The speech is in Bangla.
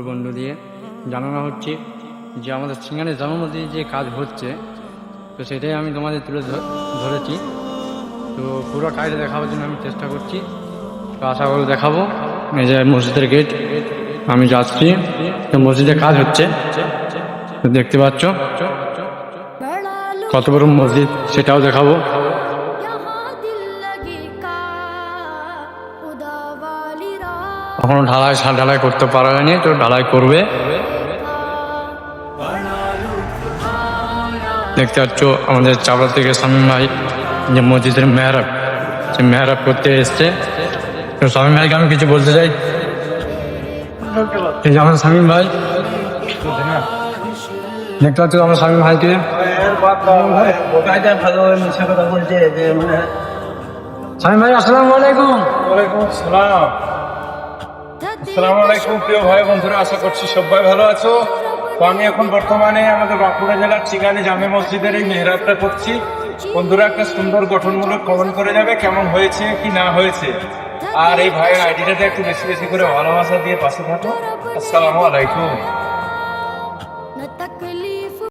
বন্ধ দিয়ে জানানো হচ্ছে যে আমাদের সিঙ্গারের জন্মদিনে যে কাজ হচ্ছে, তো সেটাই আমি তোমাদের তুলে ধরেছি। তো পুরো কাজটা দেখাবার জন্য আমি চেষ্টা করছি, তো আশা করে দেখাবো। এই যে মসজিদের গেট, আমি যাচ্ছি, তো মসজিদে কাজ হচ্ছে, তো দেখতে পাচ্ছ কত বড় মসজিদ, সেটাও দেখাবো। এখনো ঢালাই করতে পারা হয়নি, তো ঢালাই করবে। দেখতে পাচ্ছ আমাদের চাপড়া থেকে শামীম ভাই যে মসজিদের মেহরাব, সে মেহরাব করতে এসছে। তো শামীম ভাইকে আমি কিছু বলতে চাই। এই যে আমাদের শামীম ভাই, দেখতে পাচ্ছ আমার শামীম ভাইকে। শামীম ভাই আসসালামু আলাইকুম। ওয়ালাইকুম আসসালাম। আসসালামু আলাইকুম প্রিয় ভাই বন্ধুরা, আশা করছি সবাই ভালো আছো। তো আমি এখন বর্তমানে আমাদের বাঁকুড়া জেলার চিগানি জামে মসজিদের এই মেহরাবটা করছি। বন্ধুরা একটা সুন্দর গঠনমূলক কমেন্ট করে যাবে কেমন হয়েছে কি না হয়েছে, আর এই ভাইয়ের আইডিটাতে একটু বেশি বেশি করে ভালোবাসা দিয়ে পাশে থাকো। আসসালামু আলাইকুম।